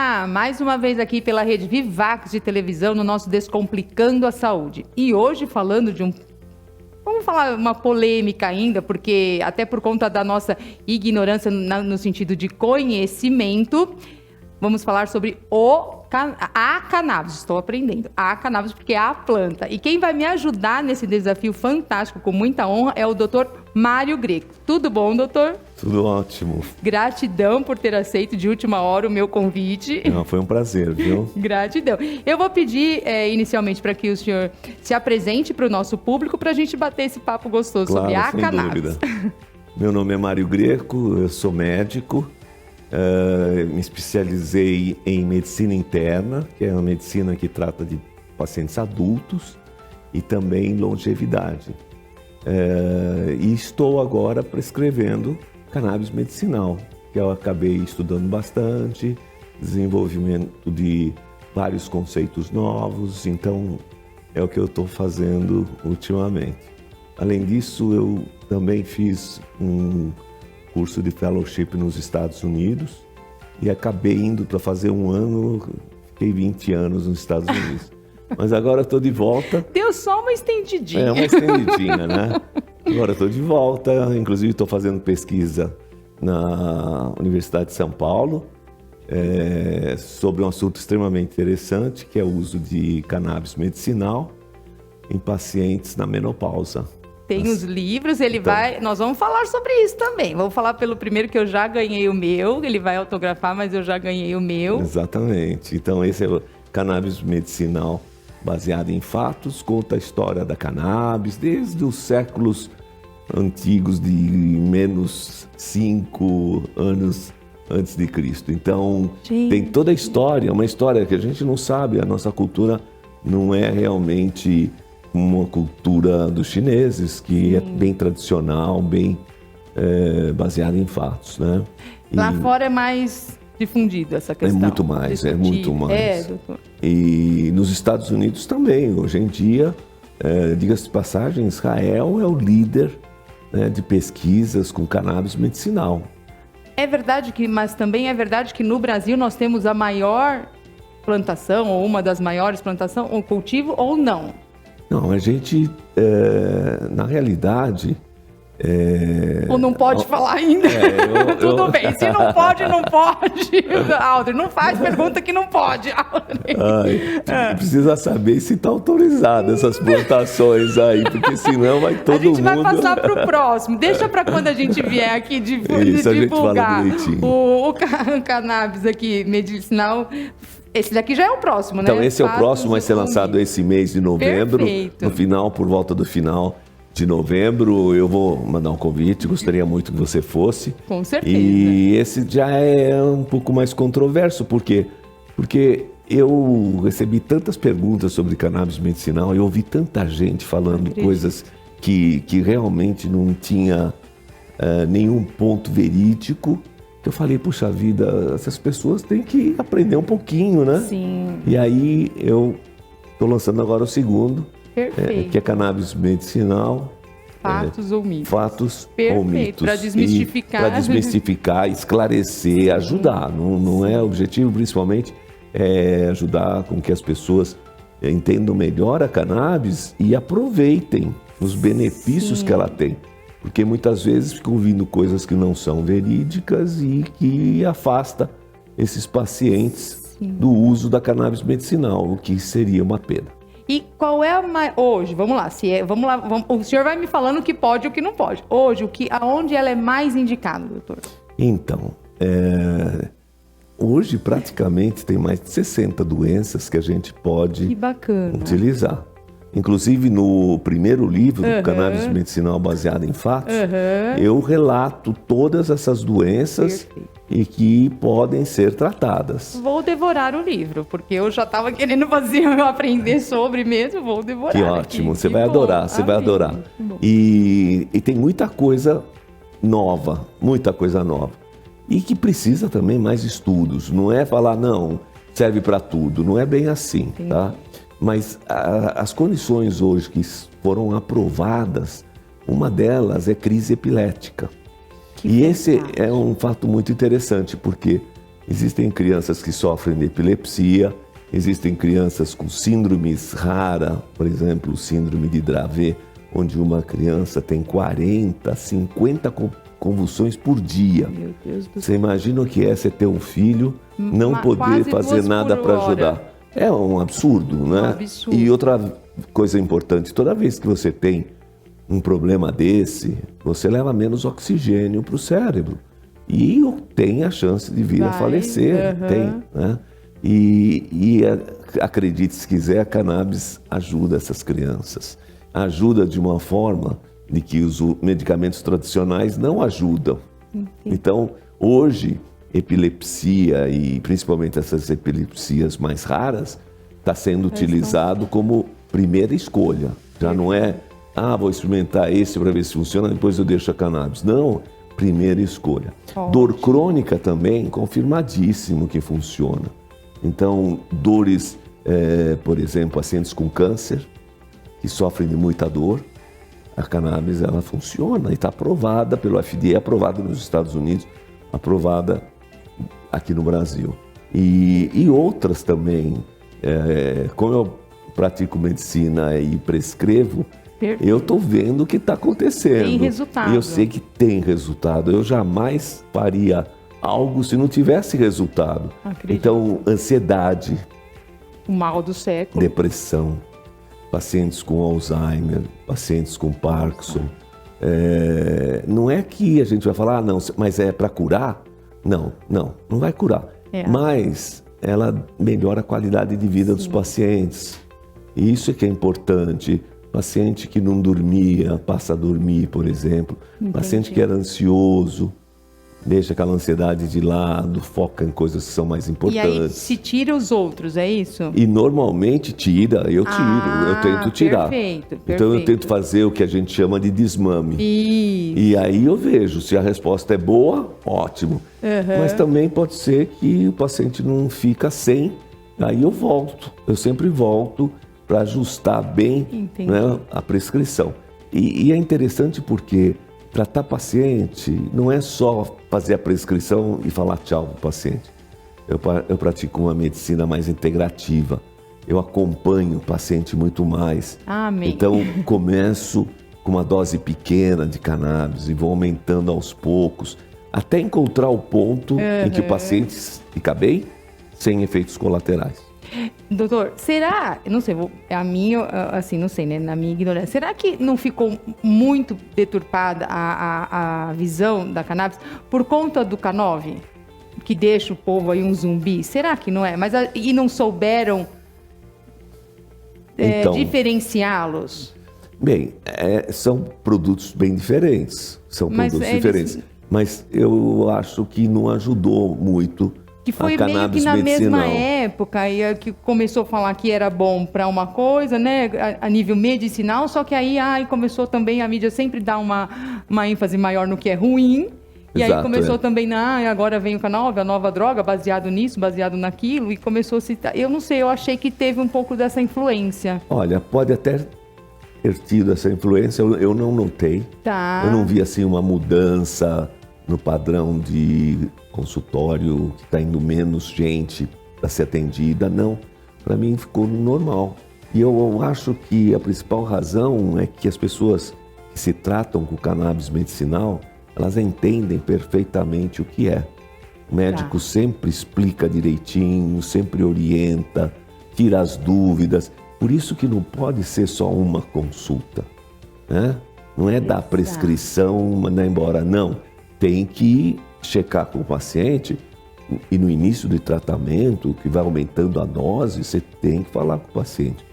Olá! Mais uma vez aqui pela Rede Vivax de televisão no nosso Descomplicando a Saúde. E hoje falando de vamos falar uma polêmica ainda, porque até por conta da nossa ignorância no sentido de conhecimento, vamos falar sobre a cannabis. Estou aprendendo. A cannabis porque é a planta. E quem vai me ajudar nesse desafio fantástico, com muita honra, é o Dr. Mário Greco. Tudo bom, doutor? Tudo ótimo. Gratidão por ter aceito de última hora o meu convite. Não, foi um prazer, viu? Gratidão. Eu vou pedir inicialmente para que o senhor se apresente para o nosso público para a gente bater esse papo gostoso sobre a cannabis. Dúvida. Meu nome é Mário Greco, eu sou médico. Me especializei em medicina interna, que é uma medicina que trata de pacientes adultos, e também longevidade. E estou agora prescrevendo cannabis medicinal, que eu acabei estudando bastante, desenvolvimento de vários conceitos novos, então é o que eu estou fazendo ultimamente. Além disso, eu também fiz um curso de fellowship nos Estados Unidos e acabei indo para fazer um ano, fiquei 20 anos nos Estados Unidos. Mas agora estou de volta. Deu só uma estendidinha. É, uma estendidinha, né? Agora estou de volta, inclusive estou fazendo pesquisa na Universidade de São Paulo sobre um assunto extremamente interessante, que é o uso de cannabis medicinal em pacientes na menopausa. Tem os livros, nós vamos falar sobre isso também. Vamos falar pelo primeiro que eu já ganhei o meu, ele vai autografar, mas eu já ganhei o meu. Exatamente. Então esse é o cannabis medicinal baseado em fatos, conta a história da cannabis desde os séculos antigos de menos 5 anos antes de Cristo. Então tem toda a história, uma história que a gente não sabe, a nossa cultura não é realmente uma cultura dos chineses, que é bem tradicional, bem baseada em fatos, né? Lá fora é mais difundido essa questão. É muito mais. Doutor. E nos Estados Unidos também, hoje em dia, diga-se de passagem, Israel é o líder, né, de pesquisas com cannabis medicinal. É verdade mas também é verdade que no Brasil nós temos a maior plantação, ou uma das maiores plantações, ou cultivo, ou não? Não, a gente, na realidade... Ou não pode falar ainda? Tudo bem, se não pode, não pode. Aldrin, não faz pergunta que não pode, Precisa saber se está autorizado essas plantações aí, porque senão vai todo mundo... A gente vai passar para o próximo. Deixa para quando a gente vier aqui divulgar o cannabis aqui medicinal. Esse daqui já é o próximo, né? Então, esse é o próximo, vai ser lançado esse mês de novembro. Perfeito. No final, por volta do final de novembro, eu vou mandar um convite, gostaria muito que você fosse. Com certeza. E esse já é um pouco mais controverso, por quê? Porque eu recebi tantas perguntas sobre cannabis medicinal, eu ouvi tanta gente falando coisas que realmente não tinha nenhum ponto verídico. Eu falei, puxa vida, essas pessoas têm que aprender um pouquinho, né? Sim. E aí eu estou lançando agora o segundo, que é cannabis medicinal. Fatos ou mitos. Fatos ou mitos. Perfeito, para desmistificar. Para desmistificar, esclarecer, ajudar. Não é o objetivo, principalmente, é ajudar com que as pessoas entendam melhor a cannabis e aproveitem os benefícios que ela tem. Porque muitas vezes ficam ouvindo coisas que não são verídicas e que afasta esses pacientes do uso da cannabis medicinal, o que seria uma pena. E qual é hoje, vamos lá, o senhor vai me falando o que pode e o que não pode. Hoje, aonde ela é mais indicada, doutor? Então, hoje praticamente tem mais de 60 doenças que a gente pode utilizar. Inclusive, no primeiro livro, do Cannabis Medicinal Baseado em Fatos, eu relato todas essas doenças e que podem ser tratadas. Vou devorar o livro, porque eu já estava querendo aprender sobre mesmo, vou devorar. Que ótimo, você vai adorar, você vai adorar. E tem muita coisa nova, E que precisa também mais estudos, não é falar, não, serve para tudo, não é bem assim, tá? Mas as condições hoje que foram aprovadas, uma delas é crise epilética. E esse é um fato muito interessante, porque Existem crianças que sofrem de epilepsia, existem crianças com síndromes raras, por exemplo, síndrome de Dravet, onde uma criança tem 40, 50 convulsões por dia. Meu Deus do céu. Você imagina o que é você ter um filho, não poder Quase fazer 2 nada por para hora. ajudar? É um absurdo, né? Um absurdo. E outra coisa importante, toda vez que você tem um problema desse, você leva menos oxigênio para o cérebro. E tem a chance de vir a falecer, tem, né? E acredite se quiser, a cannabis ajuda essas crianças. Ajuda de uma forma de que os medicamentos tradicionais não ajudam. Então, hoje, epilepsia e principalmente essas epilepsias mais raras, está sendo utilizado como primeira escolha. Já não é, vou experimentar esse para ver se funciona, depois eu deixo a cannabis. Não, primeira escolha. Dor crônica também, confirmadíssimo que funciona. Então, dores, por exemplo, pacientes com câncer, que sofrem de muita dor, a cannabis ela funciona e está aprovada pelo FDA, aprovada nos Estados Unidos, aprovada aqui no Brasil. E outras também, como eu pratico medicina e prescrevo, Perfeito. eu estou vendo o que está acontecendo. Tem resultado. E eu sei que tem resultado. Eu jamais faria algo se não tivesse resultado. Acredito. Então, ansiedade, O mal do século. depressão, pacientes com Alzheimer, pacientes com Parkinson. Não é que a gente vai falar, não, mas é para curar? Não vai curar. Mas ela melhora a qualidade de vida dos pacientes. E isso é que é importante. Paciente que não dormia, passa a dormir, por exemplo. Entendi. Paciente que era ansioso, deixa aquela ansiedade de lado, foca em coisas que são mais E importantes. aí se tira os outros, é isso? E normalmente eu tiro, eu tento tirar. Perfeito. Então eu tento fazer o que a gente chama de desmame. Isso. E aí eu vejo, se a resposta é boa, ótimo. Mas também pode ser que o paciente não fica sem, aí eu volto. Eu sempre volto para ajustar bem, né, a prescrição. E é interessante porque tratar paciente não é só fazer a prescrição e falar tchau para o paciente. Eu pratico uma medicina mais integrativa. Eu acompanho o paciente muito mais. Amém. Então, começo com uma dose pequena de cannabis e vou aumentando aos poucos, até encontrar o ponto em que o paciente fica bem, sem efeitos colaterais. Doutor, será, eu não sei, a minha, assim, não sei, né, na minha ignorância, será que não ficou muito deturpada a visão da cannabis por conta do K9, que deixa o povo aí um zumbi? Será que não é? E não souberam Então, diferenciá-los? Bem, são produtos bem diferentes, mas eu acho que não ajudou muito. Que foi a meio que na mesma época que começou a falar que era bom para uma coisa, né, a nível medicinal, só que aí começou também a mídia sempre dar uma ênfase maior no que é ruim. E aí começou também, agora vem o K9, a nova droga, baseado nisso, baseado naquilo, e começou a citar. Eu não sei, eu achei que teve um pouco dessa influência. Olha, pode até ter tido essa influência, eu não notei. Tá. Eu não vi assim uma mudança no padrão de consultório, que está indo menos gente para ser atendida, não. Para mim ficou normal. E eu acho que a principal razão é que as pessoas que se tratam com cannabis medicinal, elas entendem perfeitamente o que é. O médico sempre explica direitinho, sempre orienta, tira as dúvidas. Por isso que não pode ser só uma consulta, né? Não é dar prescrição, mandar embora, não. Tem que checar com o paciente e no início do tratamento, que vai aumentando a dose, você tem que falar com o paciente.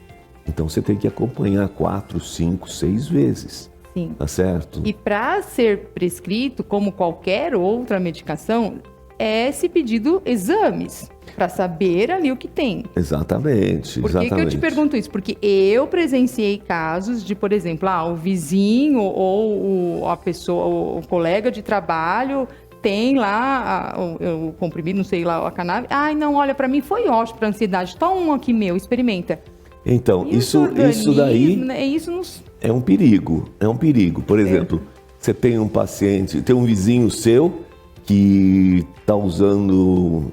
Então você tem que acompanhar 4, 5, 6 vezes. Sim. Tá certo? E para ser prescrito, como qualquer outra medicação, é se pedido exames para saber ali o que tem. Exatamente. Por que eu te pergunto isso? Porque eu presenciei casos de, por exemplo, o vizinho ou a pessoa, o colega de trabalho tem lá o comprimido, não sei lá, a cannabis. Não, olha, para mim foi ótimo para ansiedade. Toma um aqui meu, experimenta. Então, isso daí né? Isso é um perigo. É um perigo. Por exemplo, você tem um paciente, tem um vizinho seu que está usando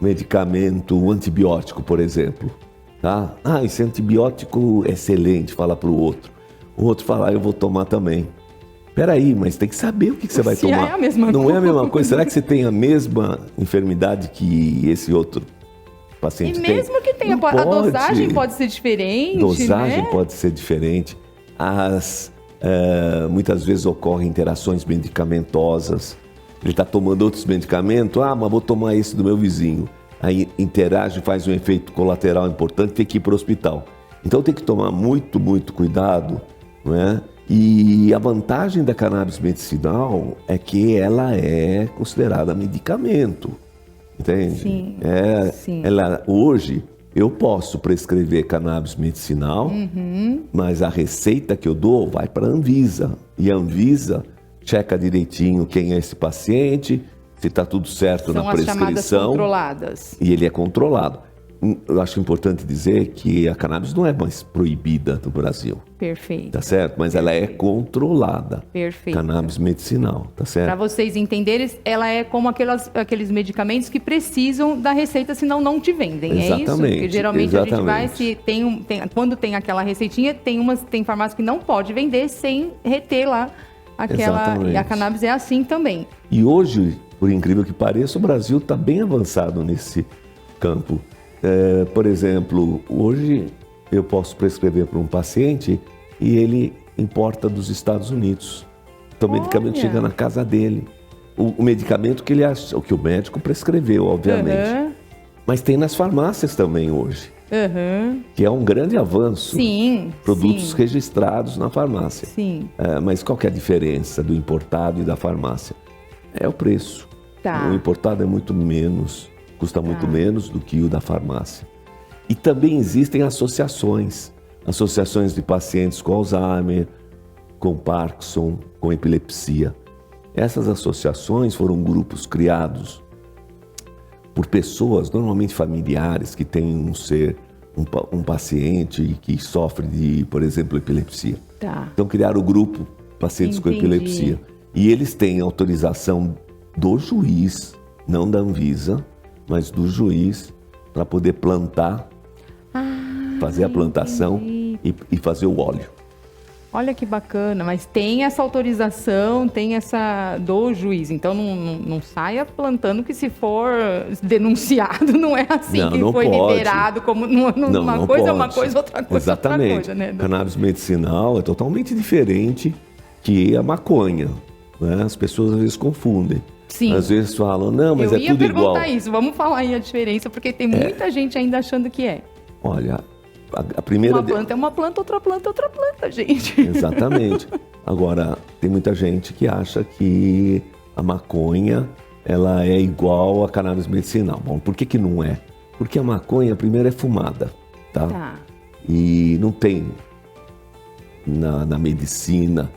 medicamento, um antibiótico, por exemplo. Tá? Ah, esse antibiótico é excelente, fala para o outro. O outro fala, eu vou tomar também. Peraí, mas tem que saber o que você vai Se tomar. é a mesma Não coisa. é a mesma coisa? Será que você tem a mesma enfermidade que esse outro paciente E tem? mesmo que tenha, Não a dosagem pode ser diferente, Dosagem né? pode ser diferente. Muitas vezes ocorrem interações medicamentosas. Ele está tomando outros medicamentos, mas vou tomar esse do meu vizinho. Aí interage, faz um efeito colateral importante, tem que ir para o hospital. Então tem que tomar muito, muito cuidado, não é? E a vantagem da cannabis medicinal é que ela é considerada medicamento, entende? Sim, sim. Hoje eu posso prescrever cannabis medicinal, mas a receita que eu dou vai para a Anvisa. E a Anvisa checa direitinho quem é esse paciente, se está tudo certo São na as chamadas prescrição. controladas. E ele é controlado. Eu acho importante dizer que a cannabis não é mais proibida no Brasil, Perfeito. tá certo? Mas ela é controlada. Perfeito. Cannabis medicinal, tá certo? Para vocês entenderem, ela é como aqueles medicamentos que precisam da receita, senão não te vendem. É isso? Exatamente, Porque geralmente a gente vai, exatamente. quando tem aquela receitinha, tem farmácia que não pode vender sem reter lá aquela. Exatamente. E a cannabis é assim também. E hoje, por incrível que pareça, o Brasil está bem avançado nesse campo. Por exemplo, hoje eu posso prescrever para um paciente e ele importa dos Estados Unidos. Então o medicamento chega na casa dele. O medicamento que ele acha, o que o médico prescreveu, obviamente. Mas tem nas farmácias também hoje. Que é um grande avanço. Sim. Produtos registrados na farmácia. Sim. Mas qual que é a diferença do importado e da farmácia? É o preço. Tá. O importado é muito menos, custa muito menos do que o da farmácia. E também existem associações de pacientes com Alzheimer, com Parkinson, com epilepsia. Essas associações foram grupos criados por pessoas, normalmente familiares, que têm um paciente que sofre de, por exemplo, epilepsia. Tá. Então criaram o grupo Pacientes com Epilepsia. E eles têm autorização do juiz, não da Anvisa, mas do juiz, para poder plantar, fazer a plantação e fazer o óleo. Olha que bacana, mas tem essa autorização, tem essa do juiz. Então não saia plantando que se for denunciado, não é assim que não foi pode. Liberado como uma Não coisa pode. é uma coisa, outra coisa Exatamente. é outra coisa, né? Cannabis medicinal é totalmente diferente que a maconha, né? As pessoas às vezes confundem. Sim. Às vezes falam, não, mas Eu é ia tudo igual. perguntar isso, vamos falar aí a diferença, porque tem muita gente ainda achando que é. Olha, a primeira... Uma planta é uma planta, outra planta é outra planta, gente. Exatamente. Agora, tem muita gente que acha que a maconha ela é igual a cannabis medicinal. Bom, por que não é? Porque a maconha, primeiro, é fumada, tá? Tá. E não tem na medicina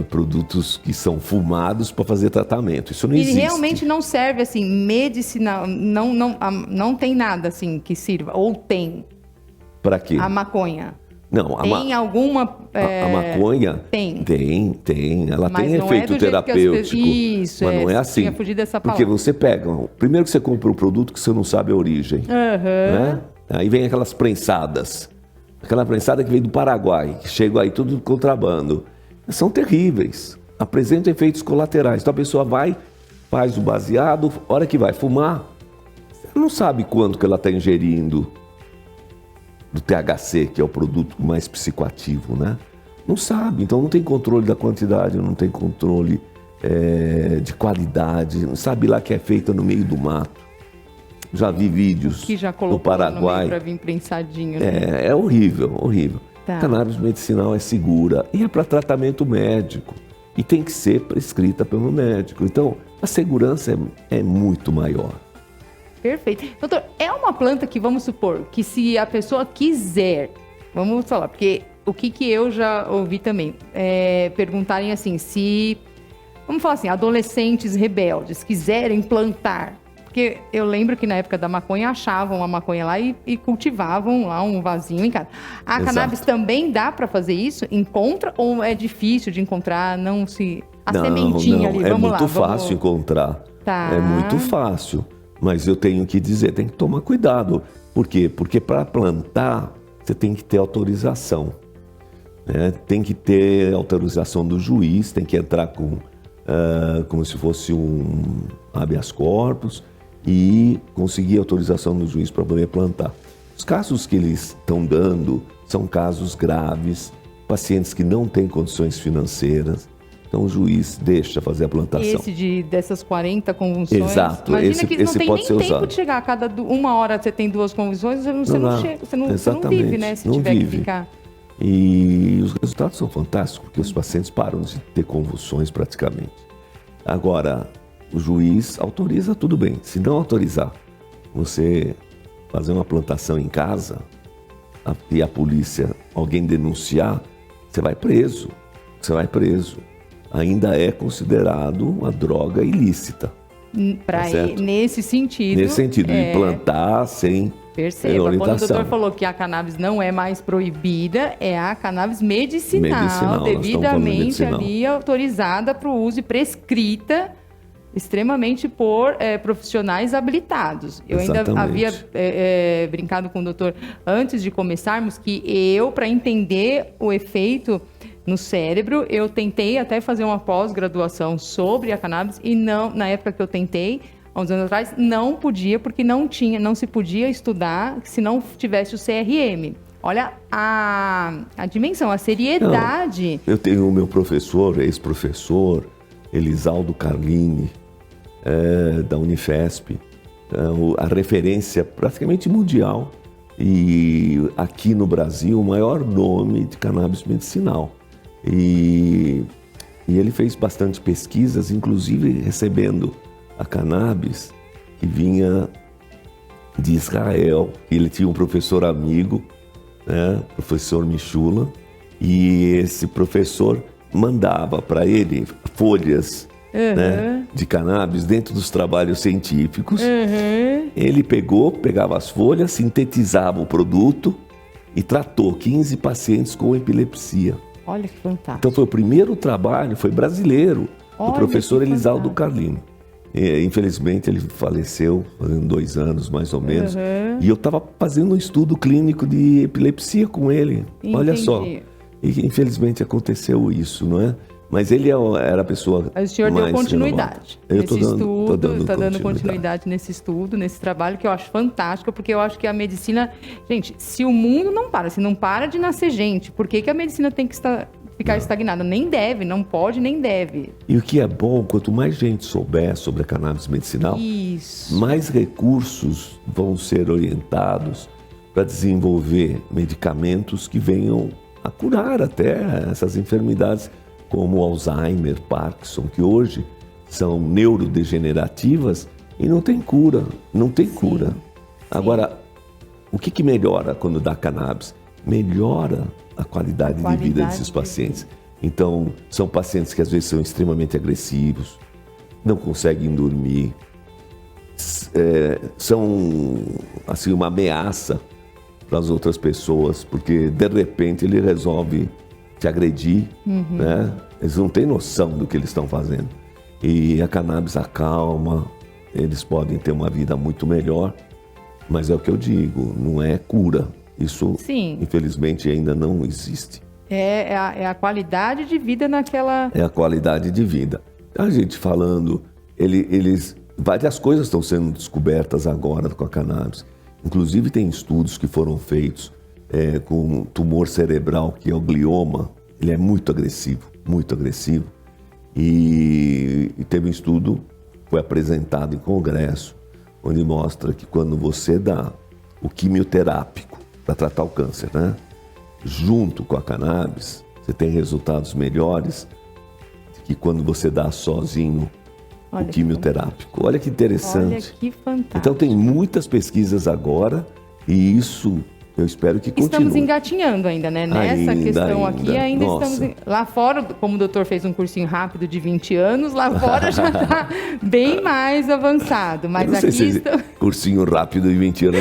produtos que são fumados para fazer tratamento. Isso não E existe. realmente não serve assim, medicinal, não tem nada assim que sirva, ou tem Para quê? a maconha. Não, Tem alguma... a maconha Tem. Ela Mas tem não é efeito do jeito que as terapêutico. pessoas- Isso, mas não é assim. tinha fugido dessa Porque palavra. você pega, primeiro que você compra um produto que você não sabe a origem. Né? Aí vem aquelas prensadas. Aquela prensada que vem do Paraguai, que chega aí tudo contrabando. São terríveis. Apresentam efeitos colaterais. Então a pessoa vai, faz o baseado, hora que vai fumar, você não sabe quanto que ela está ingerindo do THC, que é o produto mais psicoativo, né? Não sabe, então não tem controle da quantidade, não tem controle de qualidade, não sabe lá que é feita no meio do mato. Já vi vídeos Que já no colocou Paraguai. para vir prensadinho. Né? É horrível, horrível. Tá. Cannabis medicinal é segura e é para tratamento médico e tem que ser prescrita pelo médico. Então, a segurança é muito maior. Perfeito. Doutor, é uma planta que, vamos supor, que se a pessoa quiser, vamos falar, porque o que eu já ouvi também, perguntarem assim, se, vamos falar assim, adolescentes rebeldes quiserem plantar, porque eu lembro que na época da maconha achavam a maconha lá e cultivavam lá um vasinho em casa. A Exato. cannabis também dá para fazer isso? Encontra ou é difícil de encontrar? Não se... A sementinha ali, é vamos muito lá. fácil encontrar. Tá. É muito fácil. Mas eu tenho que dizer, tem que tomar cuidado. Por quê? Porque para plantar, você tem que ter autorização. Né? Tem que ter autorização do juiz, tem que entrar como se fosse um habeas corpus e conseguir autorização do juiz para poder plantar. Os casos que eles estão dando são casos graves, pacientes que não têm condições financeiras. Então o juiz deixa fazer a plantação. Dessas 40 convulsões. Exato, imagina que não tem pode nem ser tempo usado. de chegar. A cada 1 hora você tem 2 convulsões, você não vive, né? Se não tiver vive. que ficar. E os resultados são fantásticos, porque os pacientes param de ter convulsões praticamente. Agora, o juiz autoriza, tudo bem. Se não autorizar, você fazer uma plantação em casa e a polícia, alguém denunciar, você vai preso. Você vai preso. Ainda é considerado uma droga ilícita. Nesse sentido. Nesse sentido, de plantar sem Perceba, orientação. quando o doutor falou que a cannabis não é mais proibida, é a cannabis medicinal devidamente ali autorizada para o uso e prescrita extremamente por profissionais habilitados. Eu Exatamente. ainda havia brincado com o doutor antes de começarmos que para entender o efeito no cérebro, eu tentei até fazer uma pós-graduação sobre a cannabis e não, na época que eu tentei, há uns anos atrás, não podia, porque não se podia estudar se não tivesse o CRM. Olha a dimensão, a seriedade. Não, eu tenho o meu professor, ex-professor, Elisaldo Carlini, da Unifesp, a referência praticamente mundial e aqui no Brasil o maior nome de cannabis medicinal. E ele fez bastante pesquisas, inclusive recebendo a cannabis que vinha de Israel. Ele tinha um professor amigo, né, professor Michula, e esse professor mandava para ele folhas né, de cannabis dentro dos trabalhos científicos. Ele pegava as folhas, sintetizava o produto e tratou 15 pacientes com epilepsia. Olha que fantástico. Então foi o primeiro trabalho, foi brasileiro, do professor Elisaldo fantástico. Carlini. Infelizmente ele faleceu fazendo 2 anos mais ou menos. E eu estava fazendo um estudo clínico de epilepsia com ele. Entendi. Olha só. E infelizmente aconteceu isso, não é? Mas ele era a pessoa Mas o senhor mais deu continuidade renomada. está dando continuidade nesse estudo, nesse trabalho, que eu acho fantástico, porque eu acho que a medicina... Gente, se o mundo não para, se não para de nascer gente, por que a medicina tem que ficar estagnada? Nem deve, não pode, nem deve. E o que é bom, quanto mais gente souber sobre a cannabis medicinal, mais recursos vão ser orientados para desenvolver medicamentos que venham a curar até essas enfermidades como Alzheimer, Parkinson, que hoje são neurodegenerativas e não tem cura, cura. Agora, o que melhora quando dá cannabis? Melhora a qualidade de vida desses pacientes. Então, são pacientes que às vezes são extremamente agressivos, não conseguem dormir, são assim, uma ameaça para as outras pessoas, porque de repente ele resolve te agredir, né? Eles não têm noção do que eles estão fazendo. E a cannabis acalma, eles podem ter uma vida muito melhor, mas é o que eu digo, não é cura. Isso, infelizmente, ainda não existe. É a qualidade de vida naquela... É a qualidade de vida. A gente falando, várias coisas estão sendo descobertas agora com a cannabis. Inclusive tem estudos que foram feitos com tumor cerebral, que é o glioma. Ele é muito agressivo, muito agressivo. E teve um estudo, foi apresentado em congresso, onde mostra que quando você dá o quimioterápico para tratar o câncer, né, junto com a cannabis, você tem resultados melhores do que quando você dá sozinho o quimioterápico. Olha que interessante. Olha que fantástico. Então tem muitas pesquisas agora e isso Eu espero que continue. Estamos engatinhando ainda, né? Nessa questão aqui, ainda Nossa. estamos... Lá fora, como o doutor fez um cursinho rápido de 20 anos, lá fora já está bem mais avançado. Mas Eu não sei aqui... se cursinho rápido de 20 anos.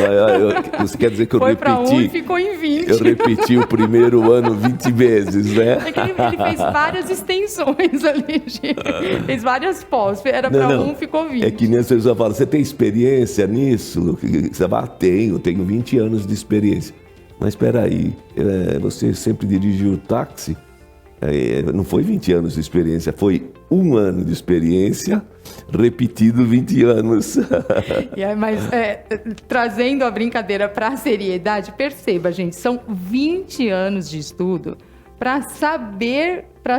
Isso quer dizer que eu Foi repeti... para 1 e ficou em 20. Eu repeti o primeiro ano 20 vezes, né? É que ele fez várias extensões ali, gente. Fez várias pós. Era para 1, ficou 20. É que nem a pessoa fala, você tem experiência nisso? Você fala, tenho 20 anos de experiência. Mas espera aí, você sempre dirigiu táxi? Não foi 20 anos de experiência, foi 1 ano de experiência, repetido 20 anos. Mas trazendo a brincadeira para a seriedade, perceba, gente, são 20 anos de estudo para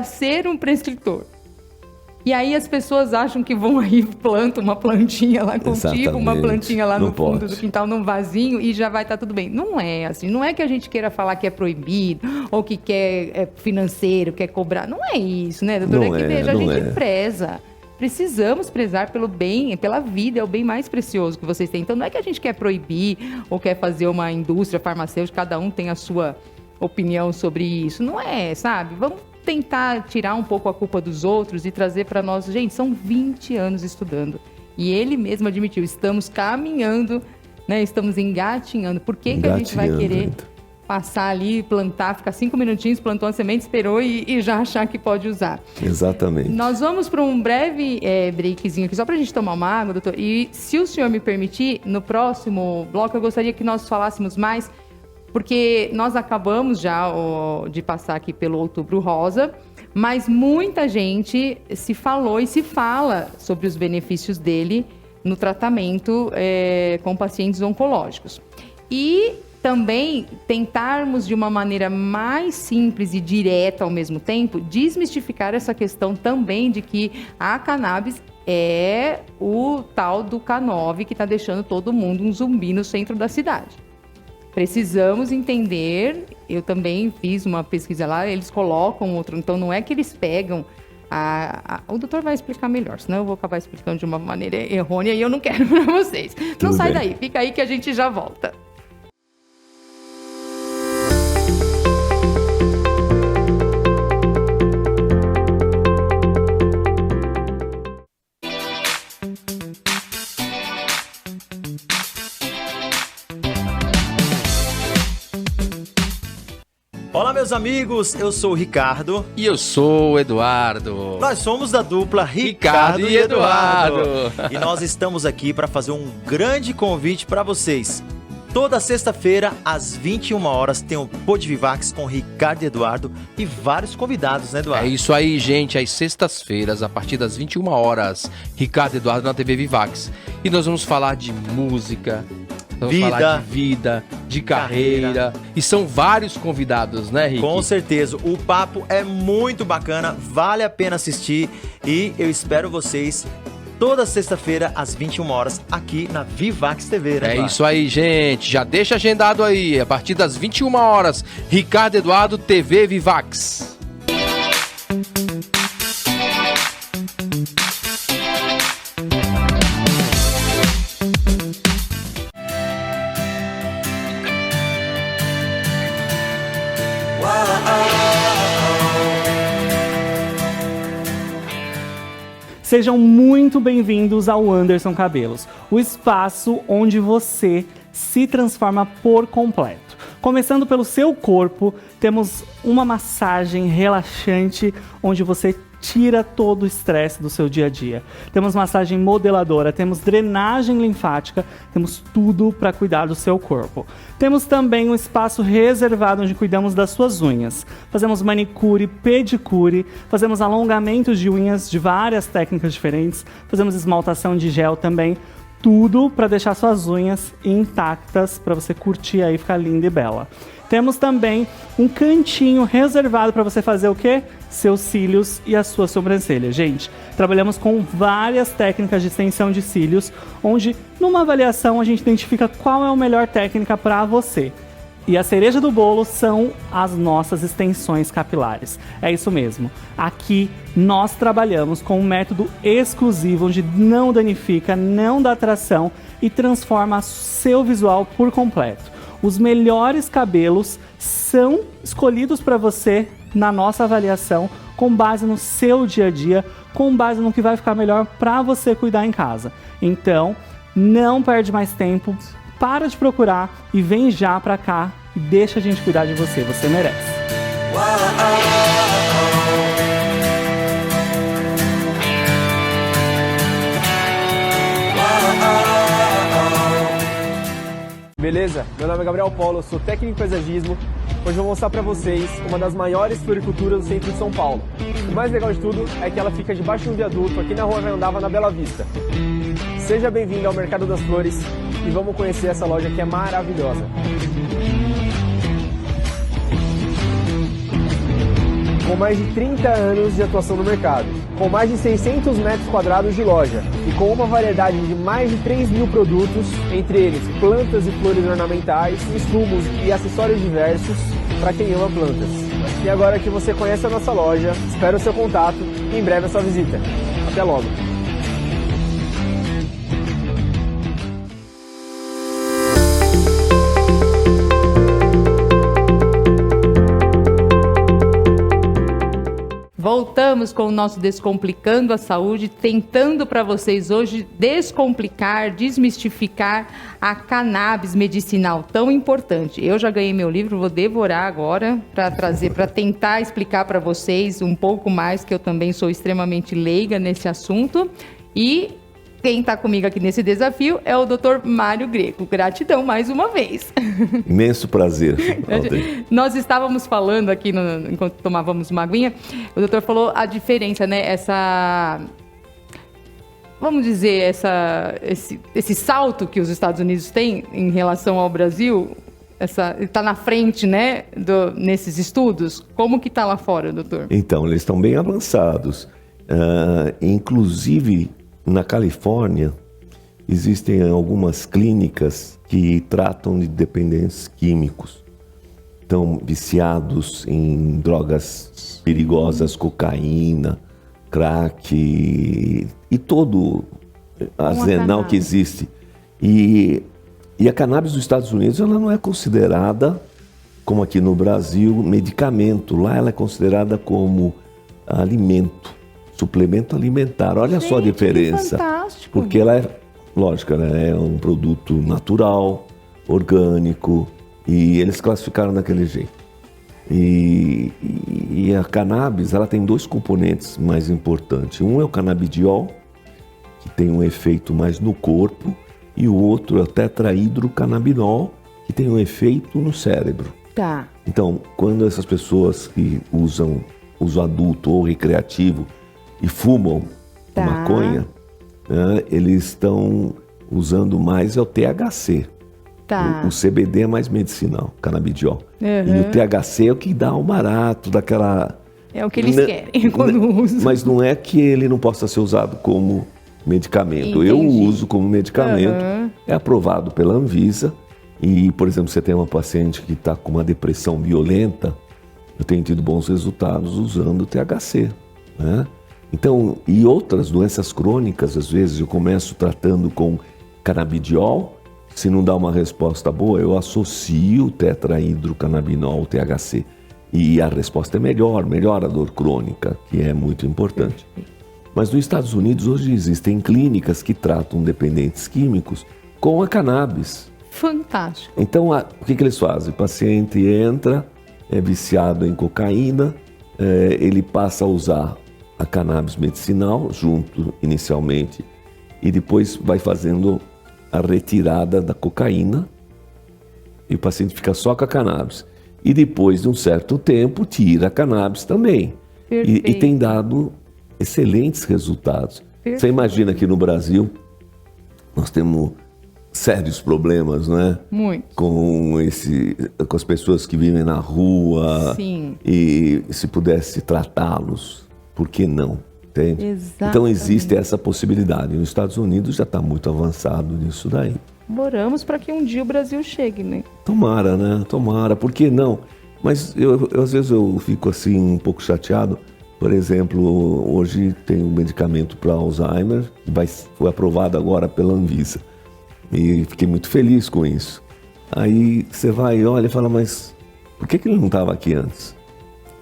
ser um prescritor. E aí as pessoas acham que vão aí, plantam uma plantinha lá, cultivam uma plantinha lá no fundo do quintal, num vasinho, e já vai estar tudo bem. Não é assim, não é que a gente queira falar que é proibido, ou que quer financeiro, quer cobrar. Não é isso, né, doutora? É que veja, a gente preza. Precisamos prezar pelo bem, pela vida, é o bem mais precioso que vocês têm. Então não é que a gente quer proibir, ou quer fazer uma indústria farmacêutica, cada um tem a sua opinião sobre isso. Não é, sabe? Vamos tentar tirar um pouco a culpa dos outros e trazer para nós. Gente, são 20 anos estudando. E ele mesmo admitiu, estamos caminhando, né? Estamos engatinhando. Por que a gente vai querer passar ali, plantar, ficar 5 minutinhos, plantou uma semente, esperou e já achar que pode usar? Exatamente. Nós vamos para um breve breakzinho aqui, só para a gente tomar uma água, doutor. E se o senhor me permitir, no próximo bloco eu gostaria que nós falássemos mais, porque nós acabamos já de passar aqui pelo Outubro Rosa, mas muita gente se falou e se fala sobre os benefícios dele no tratamento com pacientes oncológicos. E também tentarmos, de uma maneira mais simples e direta ao mesmo tempo, desmistificar essa questão também de que a cannabis é o tal do K9 que está deixando todo mundo um zumbi no centro da cidade. Precisamos entender, eu também fiz uma pesquisa lá, eles colocam outro, então não é que eles pegam, o doutor vai explicar melhor, senão eu vou acabar explicando de uma maneira errônea e eu não quero para vocês. Não sai daí, fica aí que a gente já volta. Olá, meus amigos, eu sou o Ricardo. E eu sou o Eduardo. Nós somos da dupla Ricardo e Eduardo. E nós estamos aqui para fazer um grande convite para vocês. Toda sexta-feira, às 21 horas, tem o Podvivax com Ricardo e Eduardo e vários convidados, né, Eduardo? É isso aí, gente. Às sextas-feiras, a partir das 21 horas, Ricardo e Eduardo na TV Vivax. E nós vamos falar de música, vamos falar de vida, de carreira. E são vários convidados, né, Rick? Com certeza. O papo é muito bacana, vale a pena assistir. E eu espero vocês toda sexta-feira, às 21 horas, aqui na Vivax TV, né, Eduardo? É isso aí, gente. Já deixa agendado aí. A partir das 21 horas, Ricardo e Eduardo, TV Vivax. Sejam muito bem-vindos ao Anderson Cabelos, o espaço onde você se transforma por completo. Começando pelo seu corpo, temos uma massagem relaxante onde você tira todo o estresse do seu dia a dia. Temos massagem modeladora, temos drenagem linfática, temos tudo para cuidar do seu corpo. Temos também um espaço reservado onde cuidamos das suas unhas. Fazemos manicure, pedicure, fazemos alongamentos de unhas de várias técnicas diferentes, fazemos esmaltação de gel também. Tudo para deixar suas unhas intactas, para você curtir aí e ficar linda e bela. Temos também um cantinho reservado para você fazer o quê? Seus cílios e a sua sobrancelha. Gente, trabalhamos com várias técnicas de extensão de cílios, onde numa avaliação a gente identifica qual é a melhor técnica para você. E a cereja do bolo são as nossas extensões capilares. É isso mesmo. Aqui nós trabalhamos com um método exclusivo onde não danifica, não dá tração e transforma seu visual por completo. Os melhores cabelos são escolhidos para você na nossa avaliação, com base no seu dia a dia, com base no que vai ficar melhor para você cuidar em casa. Então, não perde mais tempo, para de procurar e vem já para cá e deixa a gente cuidar de você, você merece. Beleza? Meu nome é Gabriel Paulo, eu sou técnico em paisagismo. Hoje eu vou mostrar pra vocês uma das maiores floriculturas do centro de São Paulo. O mais legal de tudo é que ela fica debaixo de um viaduto aqui na Rua Andava, na Bela Vista. Seja bem-vindo ao Mercado das Flores e vamos conhecer essa loja que é maravilhosa. Com mais de 30 anos de atuação no mercado, com mais de 600 metros quadrados de loja e com uma variedade de mais de 3.000 produtos, entre eles plantas e flores ornamentais, insumos e acessórios diversos para quem ama plantas. E agora que você conhece a nossa loja, espero o seu contato e em breve a sua visita. Até logo! Voltamos com o nosso Descomplicando a Saúde, tentando para vocês hoje descomplicar, desmistificar a cannabis medicinal tão importante. Eu já ganhei meu livro, vou devorar agora para trazer, para tentar explicar para vocês um pouco mais, que eu também sou extremamente leiga nesse assunto. E quem está comigo aqui nesse desafio é o Dr. Mário Greco. Gratidão mais uma vez. Imenso prazer, Alden. Nós estávamos falando aqui, enquanto tomávamos uma aguinha, o doutor falou a diferença, né? Vamos dizer, esse salto que os Estados Unidos têm em relação ao Brasil, está na frente, né, nesses estudos. Como que está lá fora, doutor? Então, eles estão bem avançados. Inclusive, na Califórnia, existem algumas clínicas que tratam de dependentes químicos. Estão viciados em drogas perigosas, cocaína, crack e todo arsenal que existe. E a cannabis dos Estados Unidos ela não é considerada, como aqui no Brasil, medicamento. Lá ela é considerada como alimento. Suplemento alimentar, olha só a diferença. Fantástico. Porque ela é, lógico, né, é um produto natural, orgânico, e eles classificaram daquele jeito. E a cannabis, ela tem dois componentes mais importantes. Um é o canabidiol, que tem um efeito mais no corpo, e o outro é o tetrahidrocannabinol, que tem um efeito no cérebro. Tá. Então, quando essas pessoas que usam uso adulto ou recreativo e fumam maconha, né, eles estão usando mais o THC. Tá. O CBD é mais medicinal, canabidiol. E o THC é o que dá o barato daquela... É o que eles querem quando usam. Mas não é que ele não possa ser usado como medicamento. Entendi. Eu uso como medicamento, é aprovado pela Anvisa. E, por exemplo, você tem uma paciente que está com uma depressão violenta, eu tenho tido bons resultados usando o THC, né? Então, e outras doenças crônicas, às vezes eu começo tratando com canabidiol, se não dá uma resposta boa, eu associo o tetrahidrocannabinol, o THC, e a resposta é melhora a dor crônica, que é muito importante. Mas nos Estados Unidos hoje existem clínicas que tratam dependentes químicos com a cannabis. Fantástico. Então, o que eles fazem? O paciente entra, é viciado em cocaína, ele passa a usar a cannabis medicinal, junto inicialmente, e depois vai fazendo a retirada da cocaína, e o paciente fica só com a cannabis. E depois de um certo tempo, tira a cannabis também. E tem dado excelentes resultados. Perfeito. Você imagina que no Brasil, nós temos sérios problemas, né? Muito. Com as pessoas que vivem na rua. Sim. E se pudesse tratá-los, por que não? Entende? Exatamente. Então existe essa possibilidade. Nos Estados Unidos já está muito avançado nisso daí. Oramos para que um dia o Brasil chegue, né? Tomara, né? Tomara. Por que não? Mas às vezes eu fico assim um pouco chateado. Por exemplo, hoje tem um medicamento para Alzheimer que foi aprovado agora pela Anvisa. E fiquei muito feliz com isso. Aí você vai e olha e fala, mas por que ele não estava aqui antes?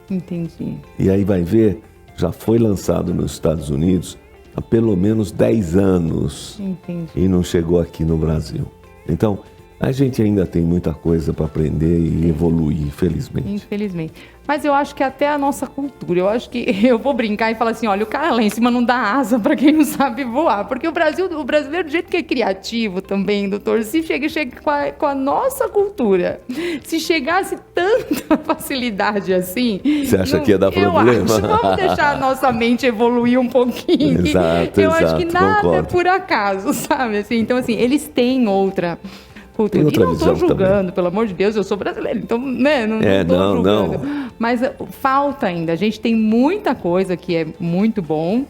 Entendi. E aí vai ver, já foi lançado nos Estados Unidos há pelo menos 10 anos. Entendi. E não chegou aqui no Brasil. Então, a gente ainda tem muita coisa para aprender e evoluir, infelizmente. Infelizmente. Mas eu acho que até a nossa cultura, eu acho que eu vou brincar e falar assim, olha, o cara lá em cima não dá asa para quem não sabe voar. Porque o brasileiro, do jeito que é criativo também, doutor, se chega com a nossa cultura, se chegasse tanta facilidade assim... Você acha que ia dar problema? Eu acho, vamos deixar a nossa mente evoluir um pouquinho. Exato, eu acho que nada concordo. é por acaso, sabe? Assim, então, assim, eles têm outra... cultura. Tem outra e não estou visão julgando, também. pelo amor de Deus, eu sou brasileiro, então, né, não estou julgando. Mas falta ainda, a gente tem muita coisa que é muito bom,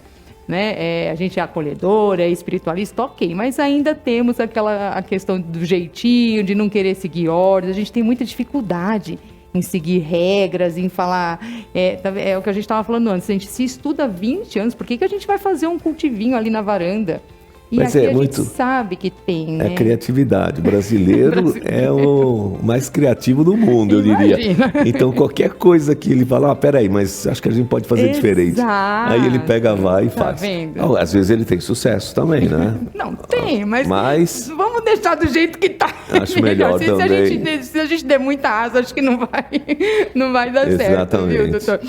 né, a gente é acolhedor, é espiritualista, ok, mas ainda temos a questão do jeitinho, de não querer seguir ordens, a gente tem muita dificuldade em seguir regras, em falar... É o que a gente estava falando antes, a gente se estuda há 20 anos, por que a gente vai fazer um cultivinho ali na varanda? E Mas aqui é a muito- gente sabe que tem, né? É criatividade. O brasileiro é o mais criativo do mundo, eu diria. Imagina. Então, qualquer coisa que ele fala, peraí, mas acho que a gente pode fazer diferente. Exato. Aí ele pega, vai e Tá faz. vendo? Não, às vezes ele tem sucesso também, né? Não, tem, mas vamos deixar do jeito que tá. Acho melhor se, a também. gente, se a gente der muita asa, acho que não vai dar certo, viu, Exatamente. doutor?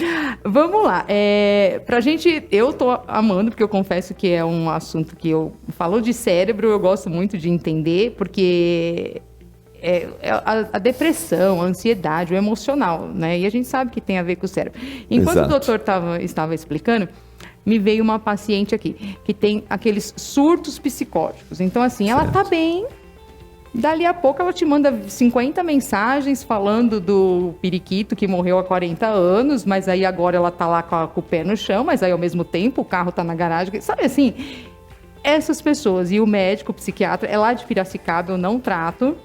Vamos lá. Pra gente, eu tô amando, porque eu confesso que é um assunto que eu falo de cérebro, eu gosto muito de entender, porque a depressão, a ansiedade, o emocional, né? E a gente sabe que tem a ver com o cérebro. Enquanto Exato. o doutor estava explicando, me veio uma paciente aqui que tem aqueles surtos psicóticos. Então, assim, ela tá bem, dali a pouco ela te manda 50 mensagens falando do periquito que morreu há 40 anos, mas aí agora ela tá lá com o pé no chão, mas aí ao mesmo tempo o carro tá na garagem. Sabe assim, essas pessoas, e o médico, o psiquiatra, é lá de Piracicaba, eu não trato,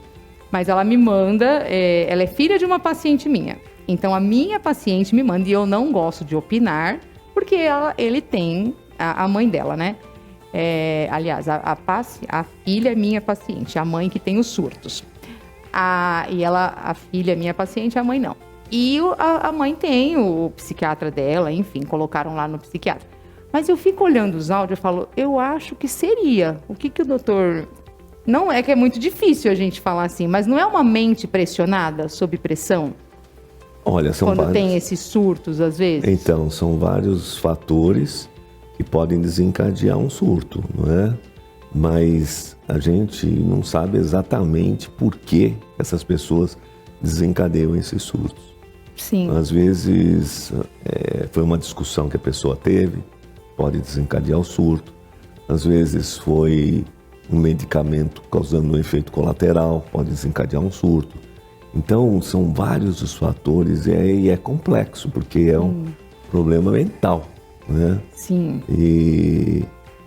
mas ela me manda, ela é filha de uma paciente minha. Então a minha paciente me manda, e eu não gosto de opinar, porque ele tem, a mãe dela, né? Aliás, a filha é minha paciente, a mãe que tem os surtos. A filha é minha paciente, a mãe não. E a mãe tem o psiquiatra dela, enfim, colocaram lá no psiquiatra. Mas eu fico olhando os áudios e falo, eu acho que seria. O que o doutor... Não é que é muito difícil a gente falar assim, mas não é uma mente pressionada, sob pressão? Olha, são Quando vários. tem esses surtos, às vezes? Então, são vários fatores que podem desencadear um surto, não é? Mas a gente não sabe exatamente por que essas pessoas desencadeiam esses surtos. Sim. Às vezes foi uma discussão que a pessoa teve, pode desencadear o surto. Às vezes foi um medicamento causando um efeito colateral, pode desencadear um surto. Então, são vários os fatores e é complexo, porque é um problema mental, né? Sim. E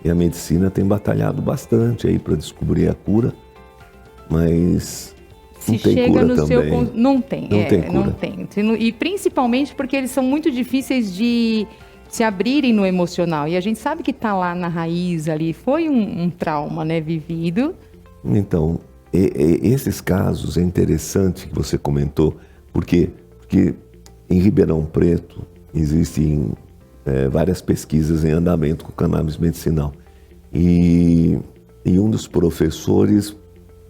a medicina tem batalhado bastante aí para descobrir a cura, mas não Se tem chega cura no também. seu... Não tem. Não tem cura. Não tem. E principalmente porque eles são muito difíceis de se abrirem no emocional. E a gente sabe que tá lá na raiz ali. Foi um trauma, né, vivido. Então, esses casos é interessante que você comentou, porque em Ribeirão Preto existem várias pesquisas em andamento com cannabis medicinal. E um dos professores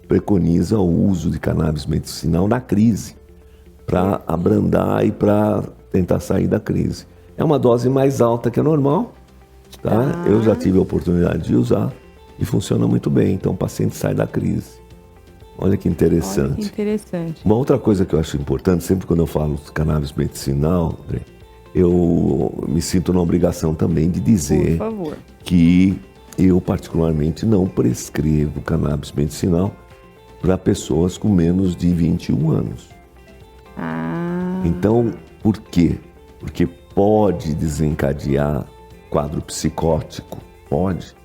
preconiza o uso de cannabis medicinal na crise, para abrandar e para tentar sair da crise. É uma dose mais alta que a normal, tá? Eu já tive a oportunidade de usar e funciona muito bem, então o paciente sai da crise. Olha que interessante. Olha que interessante. Uma outra coisa que eu acho importante, sempre quando eu falo de cannabis medicinal, André, eu me sinto na obrigação também de dizer Por favor. que eu particularmente não prescrevo cannabis medicinal para pessoas com menos de 21 anos. Então, por quê? Porque pode desencadear quadro psicótico, pode.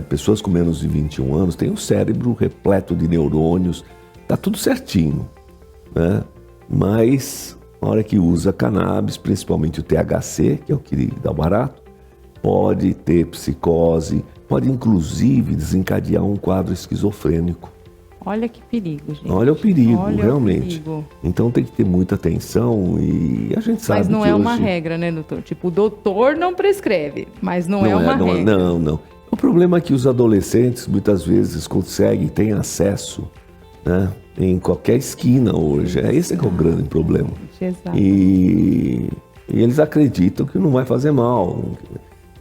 Pessoas com menos de 21 anos têm o cérebro repleto de neurônios, tá tudo certinho, né? Mas na hora que usa cannabis, principalmente o THC, que é o que dá barato, pode ter psicose, pode inclusive desencadear um quadro esquizofrênico. Olha que perigo, gente. Olha o perigo, Olha realmente. O perigo. Então tem que ter muita atenção e a gente sabe Mas não que é uma hoje... regra, né, doutor? Tipo, o doutor não prescreve, mas não é uma regra. Não. O problema é que os adolescentes muitas vezes conseguem, têm acesso, né, em qualquer esquina hoje. Esse que é o grande problema. Exato. E eles acreditam que não vai fazer mal.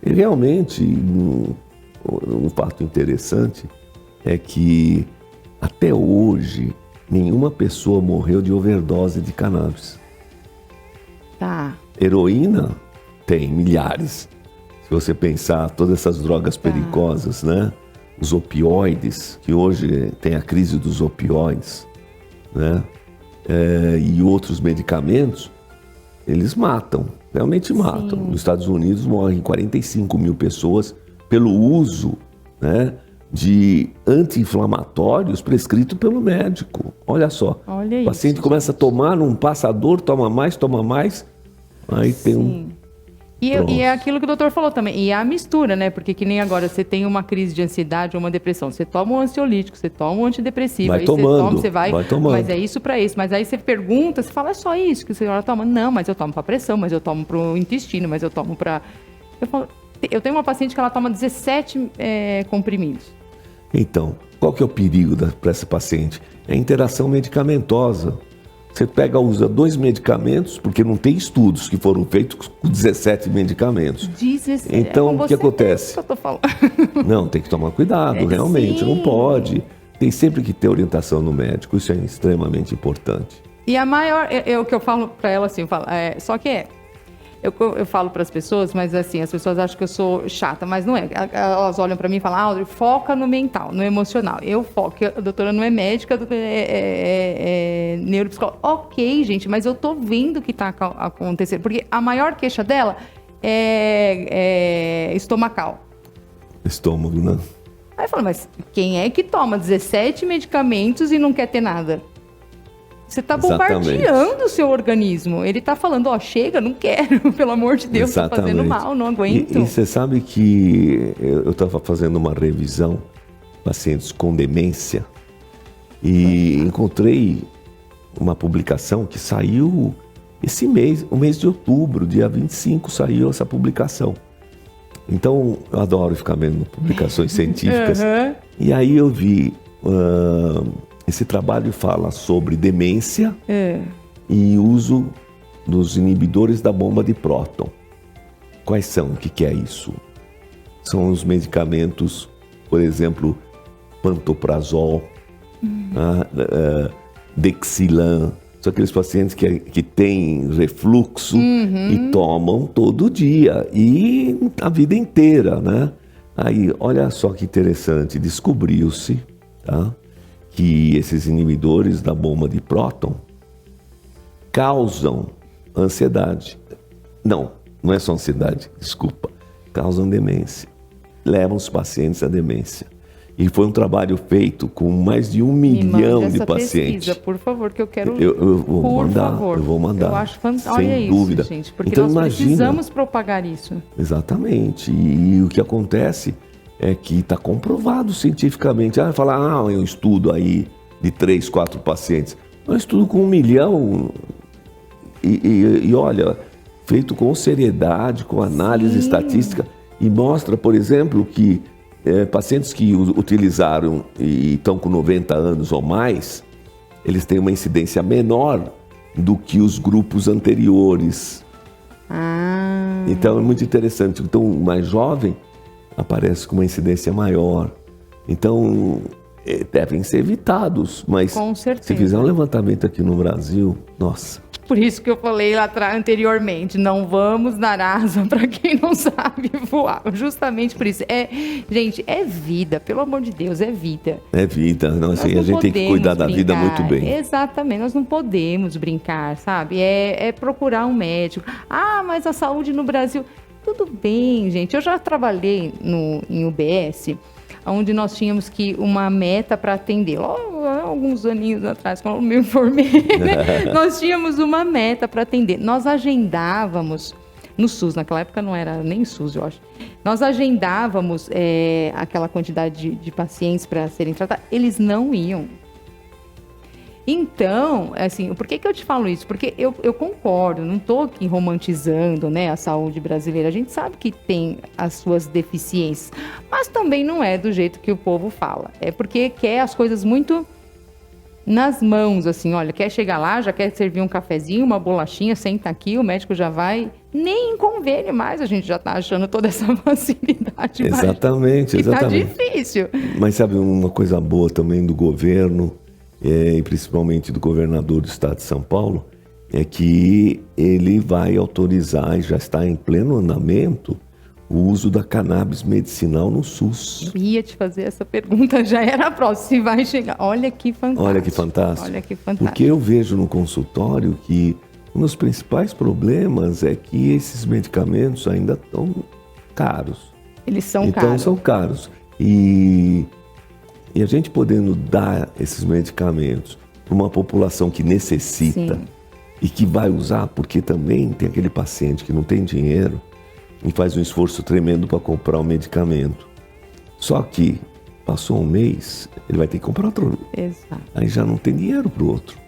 E realmente, um fato interessante é que até hoje nenhuma pessoa morreu de overdose de cannabis. Tá. Heroína tem milhares. Se você pensar todas essas drogas perigosas, né? Os opioides, que hoje tem a crise dos opioides, né? E outros medicamentos, eles matam, realmente matam. Sim. Nos Estados Unidos morrem 45 mil pessoas pelo uso, né, de anti-inflamatórios prescrito pelo médico. Olha só, Olha o paciente isso, começa a tomar num passador, toma mais, aí tem um... E é aquilo que o doutor falou também. E a mistura, né? Porque que nem agora, você tem uma crise de ansiedade ou uma depressão. Você toma um ansiolítico, você toma um antidepressivo. Vai aí tomando, você vai tomando. Mas é isso pra isso. Mas aí você pergunta, você fala, é só isso que a senhora toma? Não, mas eu tomo pra pressão, mas eu tomo pro intestino, mas eu tomo pra... Eu tenho uma paciente que ela toma 17 comprimidos. Então, qual que é o perigo para essa paciente? É a interação medicamentosa. Você usa 2 medicamentos, porque não tem estudos que foram feitos com 17 medicamentos. 17. Então, o que acontece? É isso que eu tô falando. Não, tem que tomar cuidado, realmente, sim. não pode. Tem sempre que ter orientação no médico, isso é extremamente importante. E a maior, o que eu falo pra ela assim, só que eu falo para as pessoas, mas assim, as pessoas acham que eu sou chata, mas não é. Elas olham para mim e falam, Audrey, foca no mental, no emocional. Eu foco, a doutora não é médica, a doutora é neuropsicóloga. Ok, gente, mas eu tô vendo o que tá acontecendo, porque a maior queixa dela é estomacal. Estômago, né? Aí eu falo, mas quem é que toma 17 medicamentos e não quer ter nada? Você está bombardeando o seu organismo. Ele está falando, chega, não quero, pelo amor de Deus, está fazendo mal, não aguento. E você sabe que eu estava fazendo uma revisão, pacientes com demência, e encontrei uma publicação que saiu esse mês, o mês de outubro, dia 25, saiu essa publicação. Então, eu adoro ficar vendo publicações científicas. Uhum. E aí eu vi... esse trabalho fala sobre demência e uso dos inibidores da bomba de próton. Quais são? O que é isso? São os medicamentos, por exemplo, pantoprazol, Dexilan. São aqueles pacientes que têm refluxo e tomam todo dia e a vida inteira, né? Aí, olha só que interessante, descobriu-se, tá, que esses inibidores da bomba de próton causam ansiedade. Não é só ansiedade, desculpa. Causam demência. Levam os pacientes à demência. E foi um trabalho feito com mais de 1 milhão de pacientes. Pesquisa, por favor, que eu quero. Eu vou mandar, favor. eu vou mandar. Eu acho fantástico. Sem Olha dúvida. isso, gente, porque então, nós imagina, precisamos propagar isso. Exatamente. E o que acontece é que está comprovado cientificamente. Falar, é um estudo aí de 3, 4 pacientes. É um estudo com 1 milhão e olha, feito com seriedade, com análise estatística, e mostra, por exemplo, que pacientes que utilizaram e estão com 90 anos ou mais, eles têm uma incidência menor do que os grupos anteriores. Então é muito interessante. Então, o mais jovem aparece com uma incidência maior. Então, devem ser evitados, mas com certeza. Se fizer um levantamento aqui no Brasil, nossa. Por isso que eu falei lá anteriormente, não vamos dar asa para quem não sabe voar. Justamente por isso. Gente, é vida, pelo amor de Deus, é vida. É vida, não, assim, a gente tem que cuidar da vida muito bem. Exatamente, nós não podemos brincar, sabe? É procurar um médico. Mas a saúde no Brasil... Tudo bem, gente. Eu já trabalhei em UBS, onde nós tínhamos uma meta para atender. Alguns aninhos atrás, quando eu me formei, nós tínhamos uma meta para atender. Nós agendávamos, no SUS, naquela época não era nem SUS, eu acho. Nós agendávamos aquela quantidade de pacientes para serem tratados. Eles não iam. Então, assim, por que eu te falo isso? Porque eu concordo, não estou aqui romantizando, né, a saúde brasileira. A gente sabe que tem as suas deficiências, mas também não é do jeito que o povo fala. É porque quer as coisas muito nas mãos, assim, olha, quer chegar lá, já quer servir um cafezinho, uma bolachinha, senta aqui, o médico já vai. Nem em convênio mais a gente já está achando toda essa facilidade. Exatamente, que exatamente. Tá difícil. Mas sabe uma coisa boa também do governo, e principalmente do governador do estado de São Paulo, é que ele vai autorizar, e já está em pleno andamento, o uso da cannabis medicinal no SUS. Eu ia te fazer essa pergunta, já era a próxima, se vai chegar. Olha que fantástico. Olha que fantástico. Olha que fantástico. Porque eu vejo no consultório que um dos principais problemas é que esses medicamentos ainda estão caros. Eles são então, caros. São caros. E a gente podendo dar esses medicamentos para uma população que necessita Sim. e que vai usar, porque também tem aquele paciente que não tem dinheiro e faz um esforço tremendo para comprar o medicamento. Só que passou um mês, ele vai ter que comprar outro. Exato. Aí já não tem dinheiro para o outro.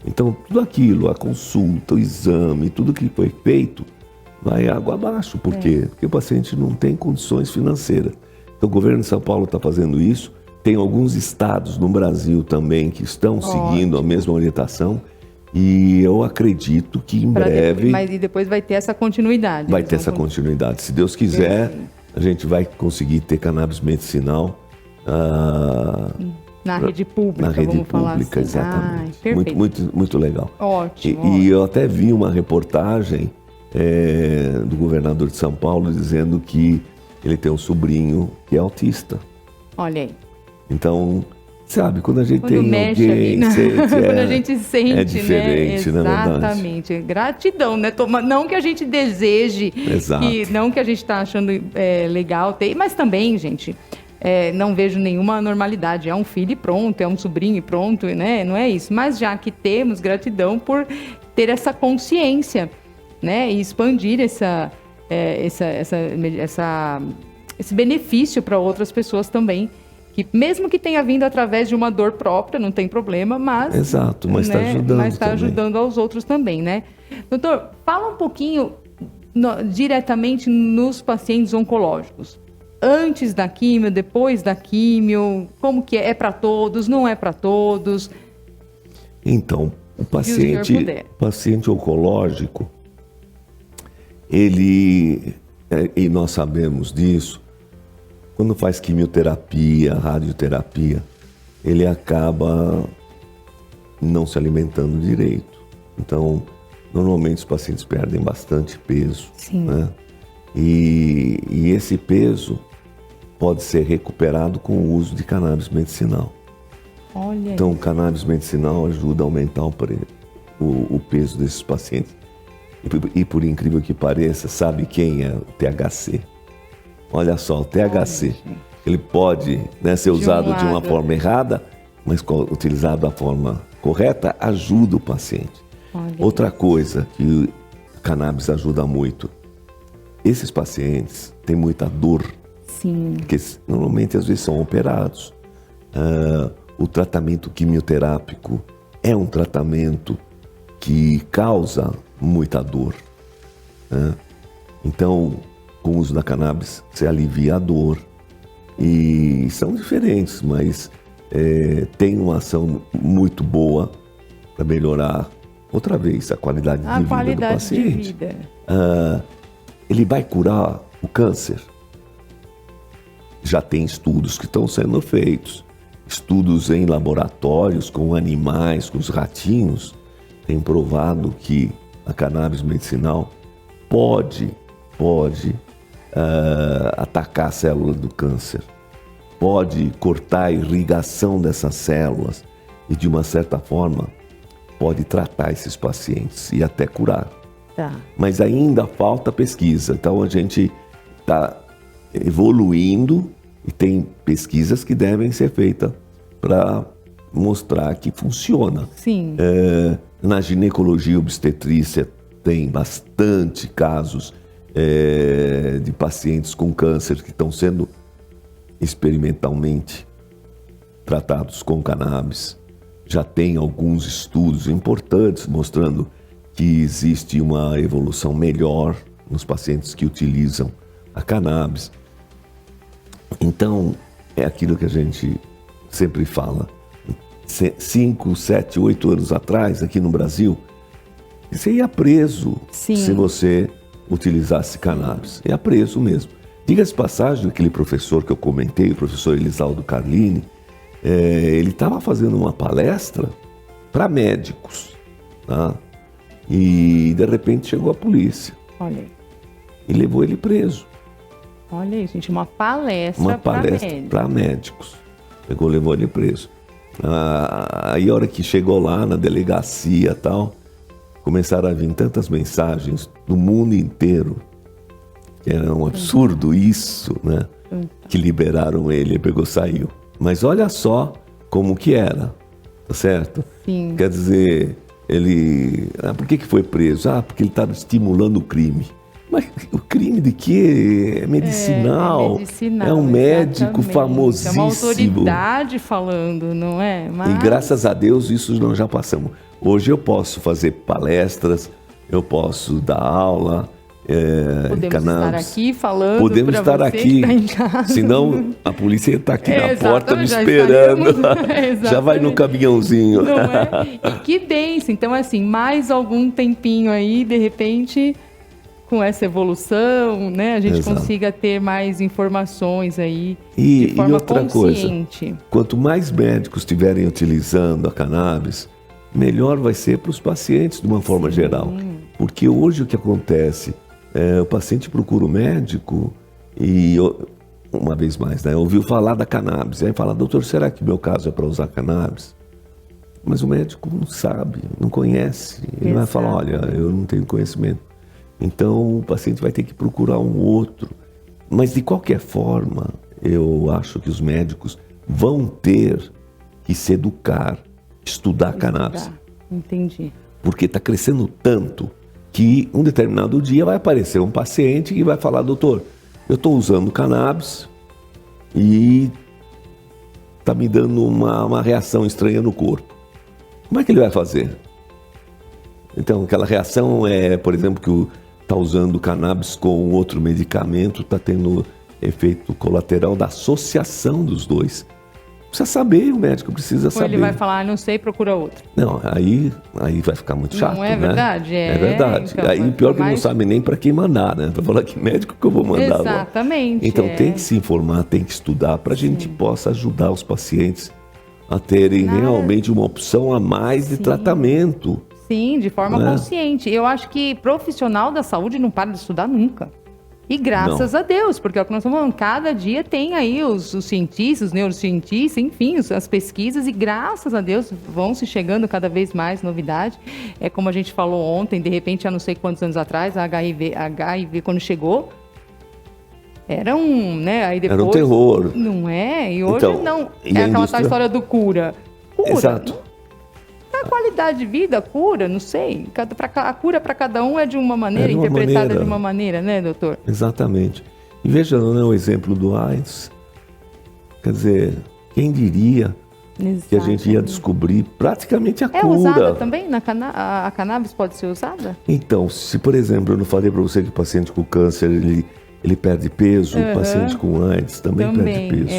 Então, tudo aquilo, a consulta, o exame, tudo que foi feito, vai água abaixo. Por quê? Porque o paciente não tem condições financeiras. Então, o governo de São Paulo está fazendo isso. Tem alguns estados no Brasil também que estão seguindo a mesma orientação. E eu acredito que em breve Mas e depois vai ter essa continuidade. vai ter essa continuidade. Se Deus quiser, a gente vai conseguir ter cannabis medicinal na rede pública, na rede vamos falar pública, assim. exatamente. Perfeito. Muito legal. Ótimo. E eu até vi uma reportagem do governador de São Paulo dizendo que ele tem um sobrinho que é autista. Olha aí. Então, sabe, quando a gente Quando tem mexe alguém, ali, né? sente, Quando a gente sente, é diferente, né? na verdade. Exatamente. Gratidão, né? Não que a gente deseje, Exato. não que a gente está achando legal ter, mas também, gente, não vejo nenhuma anormalidade. É um filho e pronto, é um sobrinho e pronto, né? Não é isso. Mas já que temos, gratidão por ter essa consciência, né? E expandir esse benefício para outras pessoas também. Que mesmo que tenha vindo através de uma dor própria, não tem problema, mas... Exato, mas está ajudando Mas está também. ajudando aos outros também, né? Doutor, fala um pouquinho diretamente nos pacientes oncológicos. Antes da químio, depois da químio, como que é? É para todos, não é para todos? Então, o Se o senhor puder. paciente oncológico, ele, e nós sabemos disso, quando faz quimioterapia, radioterapia, ele acaba não se alimentando direito. Então, normalmente os pacientes perdem bastante peso. Sim. Né? E esse peso pode ser recuperado com o uso de cannabis medicinal. Olha Então, aí. o cannabis medicinal ajuda a aumentar o peso desses pacientes. E por incrível que pareça, sabe quem é o THC? Olha só, o THC, ele pode, né, ser usado de uma forma errada, mas utilizado da forma correta, ajuda o paciente. Olha. Outra coisa que o cannabis ajuda muito, esses pacientes têm muita dor, Sim. porque normalmente às vezes são operados. O tratamento quimioterápico é um tratamento que causa muita dor, né? Então, com o uso da cannabis, você alivia a dor. E são diferentes, mas tem uma ação muito boa para melhorar, outra vez, a qualidade de vida do paciente. Ele vai curar o câncer. Já tem estudos que estão sendo feitos. Estudos em laboratórios com animais, com os ratinhos, têm provado que a cannabis medicinal pode atacar a célula do câncer, pode cortar a irrigação dessas células e, de uma certa forma, pode tratar esses pacientes e até curar. Tá. Mas ainda falta pesquisa, então a gente está evoluindo e tem pesquisas que devem ser feitas para mostrar que funciona. Sim. Na ginecologia e obstetrícia tem bastante casos de pacientes com câncer que estão sendo experimentalmente tratados com cannabis. já tem alguns estudos importantes mostrando que existe uma evolução melhor nos pacientes que utilizam a cannabis. Então, é aquilo que a gente sempre fala. 5, 7, 8 anos atrás, aqui no Brasil, você ia preso se você utilizasse cannabis. Ia preso mesmo. Diga-se de passagem, aquele professor que eu comentei, o professor Elisaldo Carlini, ele estava fazendo uma palestra para médicos, tá? E de repente chegou a polícia. Olha aí. E levou ele preso. Olha aí, gente, uma palestra para médicos. Levou ele preso. Aí a hora que chegou lá na delegacia e tal, começaram a vir tantas mensagens do mundo inteiro, que era um absurdo isso, né? Que liberaram ele pegou, saiu. Mas olha só como que era, tá certo? Sim. Quer dizer, ele... por que foi preso? Porque ele estava estimulando o crime. Mas o crime de quê? É medicinal. É um médico famosíssimo. É uma autoridade falando, não é? Mas... E graças a Deus isso nós já passamos. Hoje eu posso fazer palestras, eu posso dar aula. Podemos estar aqui falando. Podemos estar aqui. Tá, senão a polícia está aqui na porta me esperando. Já vai no caminhãozinho. Não é? E que bênção. Então, assim, mais algum tempinho aí, de repente, com essa evolução, né, a gente consiga ter mais informações aí de forma e outra consciente. Coisa, quanto mais médicos estiverem utilizando a cannabis, melhor vai ser para os pacientes de uma forma geral. Porque hoje o que acontece, o paciente procura o médico e, uma vez mais, né, ouviu falar da cannabis. Aí fala, doutor, será que meu caso é para usar cannabis? Mas o médico não sabe, não conhece. Ele vai falar, olha, eu não tenho conhecimento. Então o paciente vai ter que procurar um outro. Mas de qualquer forma, eu acho que os médicos vão ter que se educar, estudar cannabis. Entendi. Porque está crescendo tanto que um determinado dia vai aparecer um paciente que vai falar, doutor, eu estou usando cannabis e está me dando uma reação estranha no corpo. Como é que ele vai fazer? Então, aquela reação é, por exemplo, que está usando cannabis com outro medicamento, está tendo efeito colateral da associação dos dois. Precisa saber, o médico precisa saber. Ou ele vai falar, não sei, procura outro. Não, aí vai ficar muito chato, não é verdade? Né? É verdade. Então, aí pior que não sabe nem para quem mandar, né? Vai falar que médico que eu vou mandar. Exatamente. Então tem que se informar, tem que estudar para a gente possa ajudar os pacientes a terem realmente uma opção a mais de tratamento. Sim, de forma consciente. Eu acho que profissional da saúde não para de estudar nunca. E graças a Deus, porque é o que nós estamos falando, cada dia tem aí os cientistas, os neurocientistas, enfim, as pesquisas, e graças a Deus vão se chegando cada vez mais novidade. É como a gente falou ontem, de repente, há não sei quantos anos atrás, a HIV quando chegou, era né? Aí depois, era um terror. Não é? E hoje então, não. É aquela tal história do cura. Exato. A qualidade de vida, cura, não sei. A cura para cada um é de uma maneira, interpretada de uma maneira, né, doutor? Exatamente. E veja, né, o exemplo do AIDS. Quer dizer, quem diria que a gente ia descobrir praticamente a cura. É usada também? A cannabis pode ser usada? Então, se por exemplo, eu não falei para você que o paciente com câncer, ele perde peso, o paciente com AIDS também perde peso.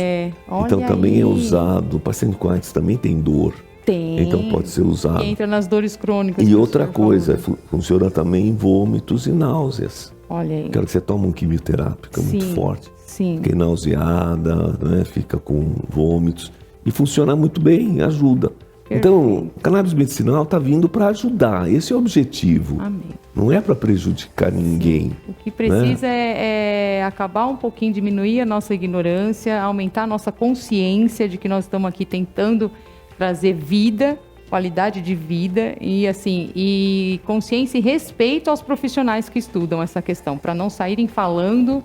Então também é usado. O paciente com AIDS também tem dor. Tem. Então pode ser usado. Que entra nas dores crônicas. E outra coisa, funciona também em vômitos e náuseas. Olha aí. Quero que você tome um quimioterápico muito forte. Sim. Fica nauseada, né? Fica com vômitos. E funciona muito bem, ajuda. Perfeito. Então, o cannabis medicinal está vindo para ajudar. Esse é o objetivo. Amém. Não é para prejudicar ninguém. O que precisa é acabar um pouquinho, diminuir a nossa ignorância, aumentar a nossa consciência de que nós estamos aqui tentando trazer vida, qualidade de vida e consciência e respeito aos profissionais que estudam essa questão, para não saírem falando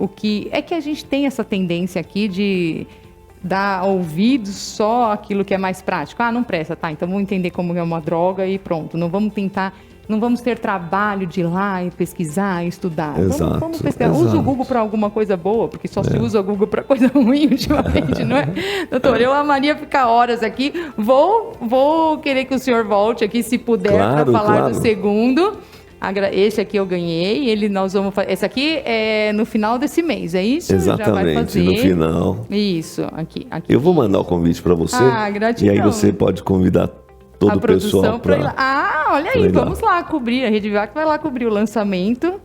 o que... É que a gente tem essa tendência aqui de dar ouvidos só àquilo que é mais prático. Não presta, tá, então vamos entender como é uma droga e pronto. Não vamos tentar Não vamos ter trabalho de ir lá e pesquisar, e estudar. Exato, Vamos pesquisar. exato. Usa o Google para alguma coisa boa, porque só se usa o Google para coisa ruim ultimamente, não é? Doutor, eu amaria ficar horas aqui. Vou querer que o senhor volte aqui, se puder, para Claro, falar claro. do segundo. Esse aqui eu ganhei, nós vamos fazer. Esse aqui é no final desse mês, é isso? Já vai Exatamente, fazer. no final. Isso, aqui. Eu vou mandar o convite para você. Ah, gratidão. E aí você pode convidar todo A o pessoal produção para ir lá. para... Ah, olha aí, Legal. vamos lá cobrir. A Rede Vivac vai lá cobrir o lançamento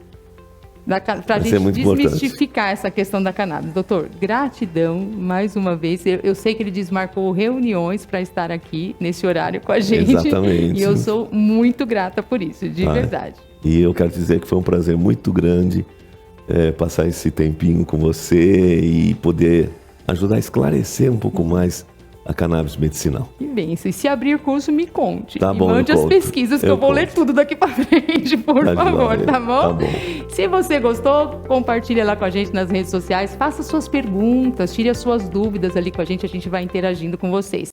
para a ser gente muito desmistificar essa questão da cannabis. Doutor, gratidão mais uma vez. Eu sei que ele desmarcou reuniões para estar aqui nesse horário com a gente. Exatamente. E eu sou muito grata por isso, de verdade. E eu quero dizer que foi um prazer muito grande passar esse tempinho com você e poder ajudar a esclarecer um pouco mais a cannabis medicinal. Que bênção. E se abrir curso, me conte. Tá bom, mande eu as conto. pesquisas que eu vou conto. ler tudo daqui pra frente, por Tá favor, joia. tá bom? Tá bom. Se você gostou, compartilha lá com a gente nas redes sociais, faça suas perguntas, tire as suas dúvidas ali com a gente vai interagindo com vocês.